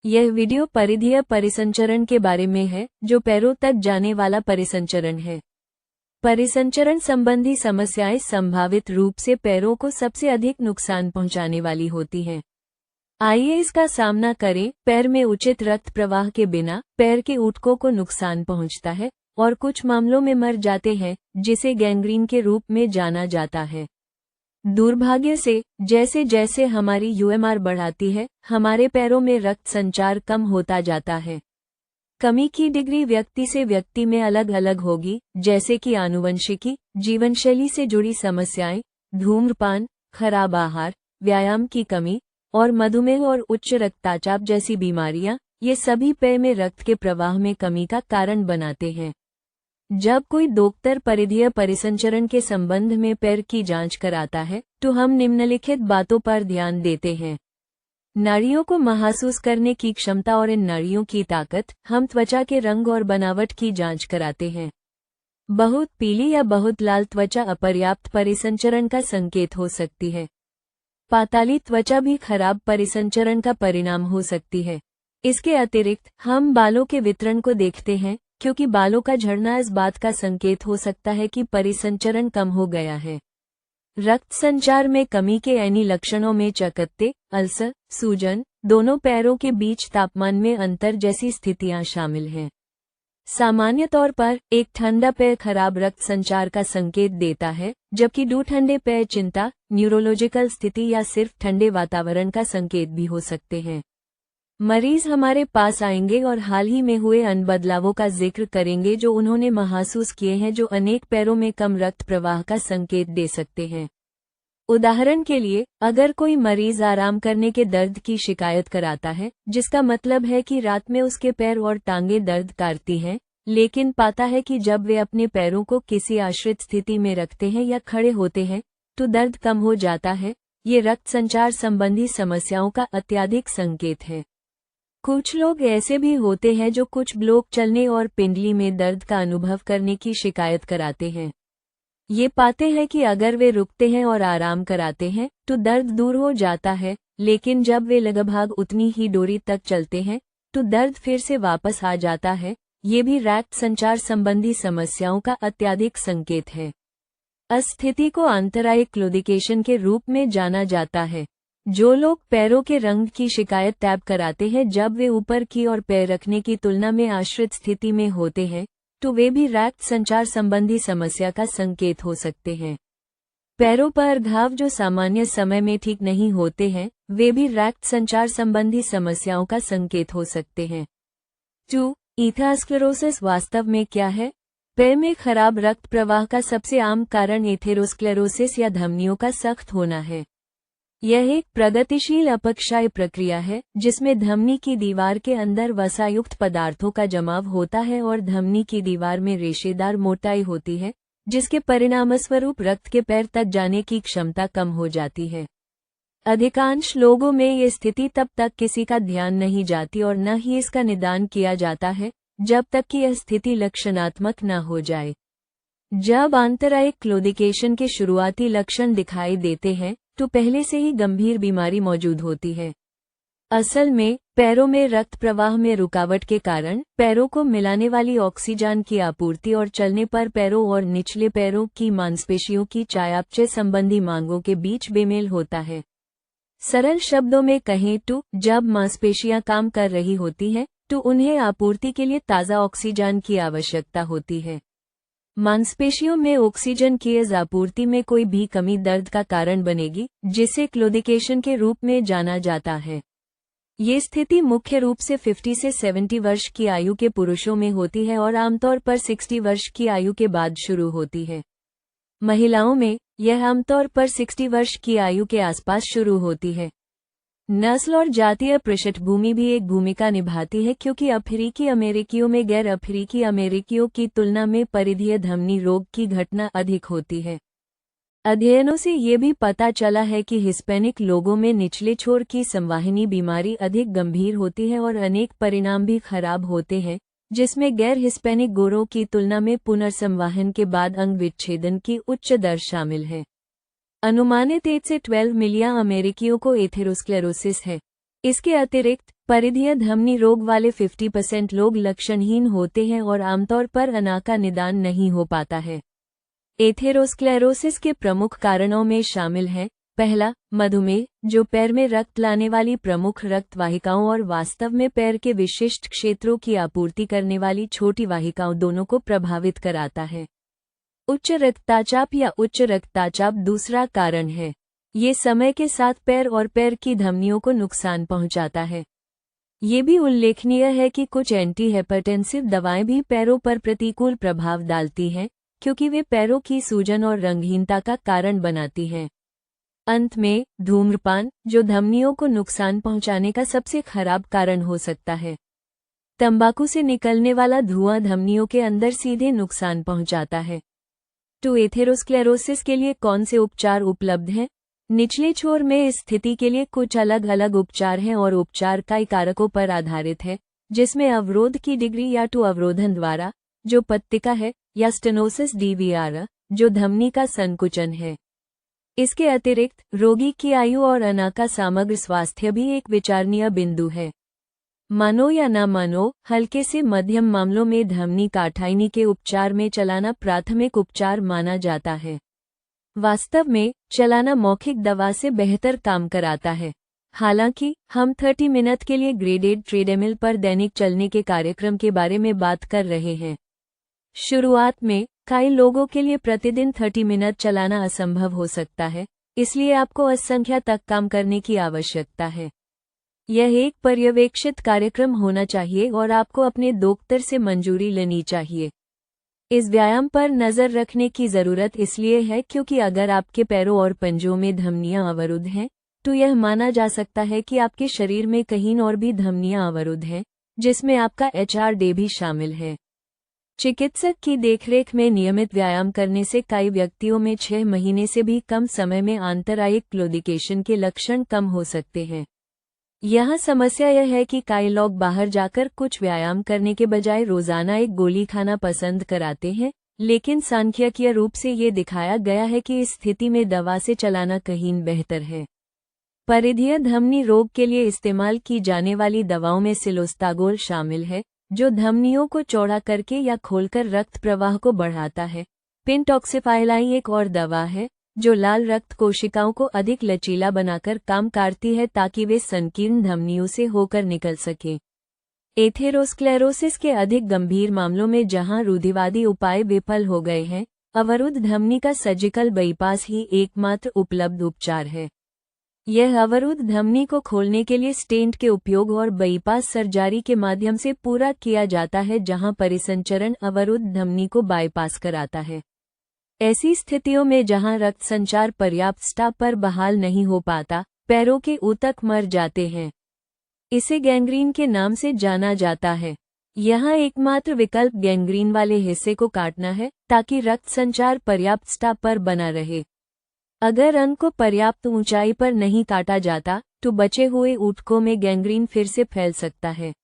यह वीडियो परिधीय परिसंचरण के बारे में है, जो पैरों तक जाने वाला परिसंचरण है। परिसंचरण संबंधी समस्याएं संभावित रूप से पैरों को सबसे अधिक नुकसान पहुंचाने वाली होती हैं। आइए इसका सामना करें। पैर में उचित रक्त प्रवाह के बिना पैर के ऊतकों को नुकसान पहुंचता है और कुछ मामलों में मर जाते हैं, जिसे गैंग्रीन के रूप में जाना जाता है। दुर्भाग्य से जैसे जैसे हमारी यूएमआर बढ़ाती है, हमारे पैरों में रक्त संचार कम होता जाता है। कमी की डिग्री व्यक्ति से व्यक्ति में अलग अलग होगी, जैसे कि आनुवंशिकी, जीवनशैली से जुड़ी समस्याएं, धूम्रपान, खराब आहार, व्यायाम की कमी और मधुमेह और उच्च रक्तचाप जैसी बीमारियां, ये सभी पैर में रक्त के प्रवाह में कमी का कारण बनाते हैं। जब कोई डॉक्टर परिधीय परिसंचरण के संबंध में पैर की जांच कराता है, तो हम निम्नलिखित बातों पर ध्यान देते हैं। नाड़ियों को महसूस करने की क्षमता और इन नाड़ियों की ताकत। हम त्वचा के रंग और बनावट की जांच कराते हैं। बहुत पीली या बहुत लाल त्वचा अपर्याप्त परिसंचरण का संकेत हो सकती है। पाताली त्वचा भी खराब परिसंचरण का परिणाम हो सकती है। इसके अतिरिक्त हम बालों के वितरण को देखते हैं, क्योंकि बालों का झड़ना इस बात का संकेत हो सकता है कि परिसंचरण कम हो गया है। रक्त संचार में कमी के ऐनी लक्षणों में चकत्ते, अल्सर, सूजन, दोनों पैरों के बीच तापमान में अंतर जैसी स्थितियां शामिल हैं। सामान्य तौर पर एक ठंडा पैर खराब रक्त संचार का संकेत देता है, जबकि दो ठंडे पैर चिंता, न्यूरोलॉजिकल स्थिति या सिर्फ ठंडे वातावरण का संकेत भी हो सकते हैं। मरीज हमारे पास आएंगे और हाल ही में हुए अन्य बदलावों का जिक्र करेंगे जो उन्होंने महसूस किए हैं, जो अनेक पैरों में कम रक्त प्रवाह का संकेत दे सकते हैं। उदाहरण के लिए, अगर कोई मरीज आराम करने के दर्द की शिकायत कराता है, जिसका मतलब है कि रात में उसके पैर और टांगें दर्द करती हैं, लेकिन पाता है कि जब वे अपने पैरों को किसी आश्रित स्थिति में रखते हैं या खड़े होते हैं, तो दर्द कम हो जाता है, ये रक्त संचार संबंधी समस्याओं का अत्यधिक संकेत है। कुछ लोग ऐसे भी होते हैं जो कुछ ब्लॉक चलने और पिंडली में दर्द का अनुभव करने की शिकायत कराते हैं। ये पाते हैं कि अगर वे रुकते हैं और आराम कराते हैं, तो दर्द दूर हो जाता है, लेकिन जब वे लगभग उतनी ही दूरी तक चलते हैं, तो दर्द फिर से वापस आ जाता है। ये भी रक्त संचार संबंधी समस्याओं का अत्यधिक संकेत है। इस स्थिति को अंतरायिक क्लोडिकेशन के रूप में जाना जाता है। जो लोग पैरों के रंग की शिकायत टैब कराते हैं जब वे ऊपर की ओर पैर रखने की तुलना में आश्रित स्थिति में होते हैं, तो वे भी रक्त संचार संबंधी समस्या का संकेत हो सकते हैं। पैरों पर घाव जो सामान्य समय में ठीक नहीं होते हैं, वे भी रक्त संचार संबंधी समस्याओं का संकेत हो सकते हैं। 2. एथेरोस्क्लेरोसिस वास्तव में क्या है? पैर में खराब रक्त प्रवाह का सबसे आम कारण एथेरोस्क्लेरोसिस या धमनियों का सख्त होना है। यह एक प्रगतिशील अपक्षय प्रक्रिया है, जिसमें धमनी की दीवार के अंदर वसायुक्त पदार्थों का जमाव होता है और धमनी की दीवार में रेशेदार मोटाई होती है, जिसके परिणामस्वरूप रक्त के पैर तक जाने की क्षमता कम हो जाती है। अधिकांश लोगों में ये स्थिति तब तक किसी का ध्यान नहीं जाती और न ही इसका निदान किया जाता है, जब तक कि यह स्थिति लक्षणात्मक न हो जाए। जब आंतरायिक क्लोडिकेशन के शुरुआती लक्षण दिखाई देते हैं, तो पहले से ही गंभीर बीमारी मौजूद होती है। असल में पैरों में रक्त प्रवाह में रुकावट के कारण पैरों को मिलाने वाली ऑक्सीजन की आपूर्ति और चलने पर पैरों और निचले पैरों की मांसपेशियों की चयापचय संबंधी मांगों के बीच बेमेल होता है। सरल शब्दों में कहें तो जब मांसपेशियां काम कर रही होती हैं, तो उन्हें आपूर्ति के लिए ताज़ा ऑक्सीजन की आवश्यकता होती है। मांसपेशियों में ऑक्सीजन की इस आपूर्ति में कोई भी कमी दर्द का कारण बनेगी, जिसे क्लोडिकेशन के रूप में जाना जाता है। ये स्थिति मुख्य रूप से 50 से 70 वर्ष की आयु के पुरुषों में होती है और आमतौर पर 60 वर्ष की आयु के बाद शुरू होती है। महिलाओं में यह आमतौर पर 60 वर्ष की आयु के आसपास शुरू होती है। नस्ल और जातीय पृष्ठभूमि भी एक भूमिका निभाती है, क्योंकि अफ्रीकी अमेरिकियों में गैर अफ्रीकी अमेरिकियों की तुलना में परिधीय धमनी रोग की घटना अधिक होती है। अध्ययनों से ये भी पता चला है कि हिस्पैनिक लोगों में निचले छोर की संवाहिनी बीमारी अधिक गंभीर होती है और अनेक परिणाम भी खराब होते हैं, जिसमें गैर हिस्पैनिक गोरों की तुलना में पुनर्संवाहन के बाद अंग विच्छेदन की उच्च दर शामिल है। अनुमानित 8 से 12 मिलियन अमेरिकियों को एथेरोस्क्लेरोसिस है। इसके अतिरिक्त परिधीय धमनी रोग वाले 50% लोग लक्षणहीन होते हैं और आमतौर पर अना का निदान नहीं हो पाता है। एथेरोस्क्लेरोसिस के प्रमुख कारणों में शामिल हैं: पहला, मधुमेह, जो पैर में रक्त लाने वाली प्रमुख रक्त वाहिकाओं और वास्तव में पैर के विशिष्ट क्षेत्रों की आपूर्ति करने वाली छोटी वाहिकाओं दोनों को प्रभावित कराता है। उच्च रक्तचाप या उच्च रक्तचाप दूसरा कारण है। ये समय के साथ पैर और पैर की धमनियों को नुकसान पहुंचाता है। ये भी उल्लेखनीय है कि कुछ एंटी हाइपरटेंसिव दवाएं भी पैरों पर प्रतिकूल प्रभाव डालती हैं, क्योंकि वे पैरों की सूजन और रंगहीनता का कारण बनाती हैं। अंत में, धूम्रपान, जो धमनियों को नुकसान पहुंचाने का सबसे खराब कारण हो सकता है। तंबाकू से निकलने वाला धुआं धमनियों के अंदर सीधे नुकसान पहुंचाता है। तो एथेरोस्क्लेरोसिस के लिए कौन से उपचार उपलब्ध हैं? निचले छोर में इस स्थिति के लिए कुछ अलग अलग उपचार हैं और उपचार कई कारकों पर आधारित है, जिसमें अवरोध की डिग्री या टू अवरोधन द्वारा, जो पट्टिका है, या स्टेनोसिस डीवीआर, जो धमनी का संकुचन है। इसके अतिरिक्त रोगी की आयु और अना का समग्र स्वास्थ्य भी एक विचारणीय बिंदु है। मानो या न मानो, हल्के से मध्यम मामलों में धमनी काठाइनी के उपचार में चलाना प्राथमिक उपचार माना जाता है। वास्तव में, चलाना मौखिक दवा से बेहतर काम कराता है। हालांकि, हम 30 मिनट के लिए ग्रेडेड ट्रेडमिल पर दैनिक चलने के कार्यक्रम के बारे में बात कर रहे हैं। शुरुआत में, कई लोगों के लिए प्रतिदिन 30 मिनट चलाना असंभव हो सकता है, इसलिए आपको असंख्या तक काम करने की आवश्यकता है। यह एक पर्यवेक्षित कार्यक्रम होना चाहिए और आपको अपने डॉक्टर से मंजूरी लेनी चाहिए। इस व्यायाम पर नजर रखने की जरूरत इसलिए है क्योंकि अगर आपके पैरों और पंजों में धमनियां अवरुद्ध हैं, तो यह माना जा सकता है कि आपके शरीर में कहीं और भी धमनियां अवरुद्ध हैं, जिसमें आपका HRD भी शामिल है। चिकित्सक की देखरेख में नियमित व्यायाम करने से कई व्यक्तियों में 6 महीने से भी कम समय में आंतरायिक क्लोडिकेशन के लक्षण कम हो सकते हैं। यहाँ समस्या यह है कि कई लोग बाहर जाकर कुछ व्यायाम करने के बजाय रोजाना एक गोली खाना पसंद कराते हैं, लेकिन सांख्यिकीय रूप से ये दिखाया गया है कि इस स्थिति में दवा से चलाना कहीं बेहतर है। परिधीय धमनी रोग के लिए इस्तेमाल की जाने वाली दवाओं में सिलोस्टागोल शामिल है, जो धमनियों को चौड़ा करके या खोलकर रक्त प्रवाह को बढ़ाता है। पेंटॉक्सिफाइलाई एक और दवा है, जो लाल रक्त कोशिकाओं को अधिक लचीला बनाकर काम करती है ताकि वे संकीर्ण धमनियों से होकर निकल सकें। एथेरोस्क्लेरोसिस के अधिक गंभीर मामलों में जहां रूढ़िवादी उपाय विफल हो गए हैं, अवरुद्ध धमनी का सर्जिकल बाईपास ही एकमात्र उपलब्ध उपचार है। यह अवरुद्ध धमनी को खोलने के लिए स्टेंट के उपयोग और बाईपास सर्जरी के माध्यम से पूरा किया जाता है, जहां परिसंचरण अवरुद्ध धमनी को बाईपास कराता है। ऐसी स्थितियों में जहां रक्त संचार पर्याप्त स्तर पर बहाल नहीं हो पाता, पैरों के ऊतक मर जाते हैं। इसे गैंग्रीन के नाम से जाना जाता है। यहाँ एकमात्र विकल्प गैंग्रीन वाले हिस्से को काटना है, ताकि रक्त संचार पर्याप्त स्तर पर बना रहे। अगर अंग को पर्याप्त ऊंचाई पर नहीं काटा जाता, तो बचे हुए ऊतकों में गैंग्रीन फिर से फैल सकता है।